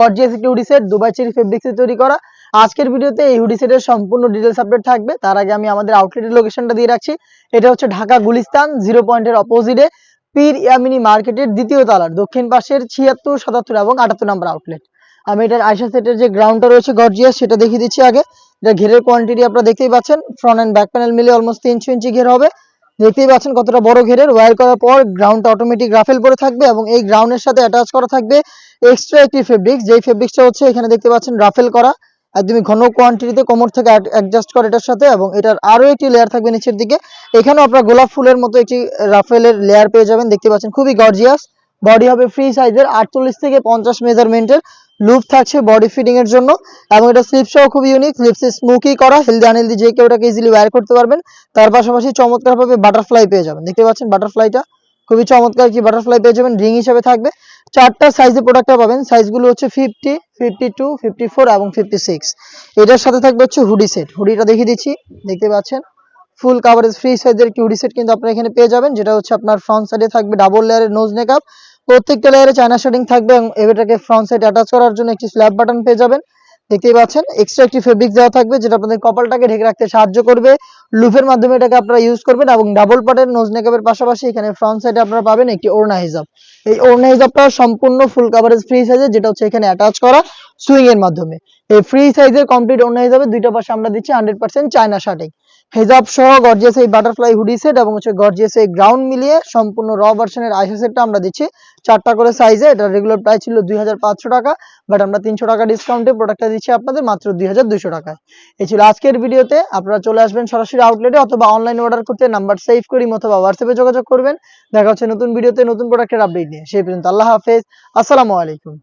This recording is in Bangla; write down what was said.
গর্জিয়াস একটি হুডি সেট দুবাই চেরি ফেব্রিক্সে তৈরি করা। আজকের ভিডিওতে এই হুডি সেটের সম্পূর্ণ ডিটেইলস আপডেট থাকবে। তার আগে আমি আমাদের আউটলেটের লোকেশনটা দিয়ে রাখছি। এটা হচ্ছে ঢাকা গুলিস্তান 0 পয়েন্টের অপোজিটে পীর ইয়ামিনী মার্কেটের দ্বিতীয় তলার দক্ষিণ পাশের 76, 77 এবং 78 নম্বর আউটলেট। আমি এটার আয়শা সেটের যে গ্রাউন্ডটা রয়েছে গর্জিয়াস সেটা দেখিয়ে দিচ্ছি আগে। এটা ঘেরের কোয়ান্টিটি আপনারা দেখতেই পাচ্ছেন, ফ্রন্ট এন্ড ব্যাক প্যানেল মিলে অলমোস্ট 300 ইঞ্চি ঘের হবে। দেখতেই পাচ্ছেন কতটা বড় ঘেরের। ওয়্যার করার পর গ্রাউন্ডটা অটোমেটিক রাফেল পরে থাকবে এবং এই গ্রাউন্ডের সাথে অ্যাটাচ করা থাকবে এক্সট্রা একটি ফেব্রিক্স, যেই ফেব্রিক্সটা হচ্ছে এখানে দেখতে পাচ্ছেন রাফেল করা, একদমই ঘন কোয়ান্টিটিতে কোমর থেকে অ্যাডজাস্ট করে এটার সাথে। এবং এটার আরো একটি লেয়ার থাকবে নিচের দিকে, এখানেও আপনারা গোলাপ ফুলের মতো একটি রাফেলের লেয়ার পেয়ে যাবেন। দেখতে পাচ্ছেন খুবই গর্জিয়াস। বডি হবে ফ্রি সাইজের 48 থেকে 50 মেজারমেন্টের। লুপ থাকছে বডি ফিটিং এর জন্য এবং এটা স্লিপসও খুব ইউনিক, স্লিপসে স্মোকি করা, হেলদি আনহেলদি যে কেউ এটাকে ইজিলি ওয়্যার করতে পারবেন। তার পাশাপাশি চমৎকারভাবে বাটারফ্লাই পেয়ে যাবেন। দেখতে পাচ্ছেন বাটারফ্লাইটা খুবই চমৎকার কি বাটারফ্লাই পেয়ে যাবেন, রিং হিসেবে থাকবে। চারটা সাইজে প্রোডাক্টটা পাবেন, সাইজগুলো হচ্ছে 50, 52, 54 এবং 56। এটার সাথে থাকবে হচ্ছে হুডি সেট। হুডিটা দেখিয়ে দিচ্ছি, দেখতে পাচ্ছেন ফুল কাভারেজ ফ্রি সাইজের কি হুডি সেট কিন্তু আপনারা এখানে পেয়ে যাবেন, যেটা হচ্ছে আপনার ফ্রন্ট সাইডে থাকবে ডাবল লেয়ারের নোজ নেকআপ, প্রত্যেকটা লেয়ারে চায়না শেডিং থাকবে এবং এটাকে ফ্রন্ট সাইডে অ্যাটাচ করার জন্য একটি স্ল্যাব বাটন পেয়ে যাবেন। দেখতেই পাচ্ছেন এক্সট্রা একটি ফেব্রিক দেওয়া থাকবে যেটা আপনাদের কপালটাকে ঢেকে রাখতে সাহায্য করবে। লুফের মাধ্যমে এটাকে আপনারা ইউজ করবেন এবং ডাবল পার্টের নোজ নেকআপের পাশাপাশি এখানে ফ্রন্ট সাইডে আপনারা পাবেন একটি ওড়না হিজাব। এই ওড়না হিজাবটা সম্পূর্ণ ফুল কাভারেজ ফ্রি সাইজের, যেটা হচ্ছে এখানে অ্যাটাচ করা সুইং এর মাধ্যমে। এই ফ্রি সাইজের কমপ্লিট ওড়না হিজাবে দুইটা পাশে আমরা দিচ্ছি 100% চায়না শার্টিং। হেজাব সহ গর্জিয়াস এই বাটারফ্লাই হুডি সেট এবং হচ্ছে গর্জিয়াস এই গ্রাউন্ড মিলিয়ে সম্পূর্ণ র ভার্সনের আয়শা সেটটা আমরা দিচ্ছি 4টা করে সাইজে। এটা রেগুলার প্রাইস ছিল 2500 টাকা, বাট আমরা 300 টাকা ডিসকাউন্টে প্রোডাক্টটা দিচ্ছি আপনাদের মাত্র 2200 টাকায়। এই ছিল আজকের ভিডিওতে। আপনারা চলে আসবেন সরাসরি আউটলেটে অথবা অনলাইনে অর্ডার করতে নাম্বার সেভ করি অথবা হোয়াটসঅ্যাপে যোগাযোগ করবেন। দেখা হচ্ছে নতুন ভিডিওতে নতুন প্রোডাক্টের আপডেট নিয়ে। সেই পর্যন্ত আল্লাহ হাফেজ, আসসালামু আলাইকুম।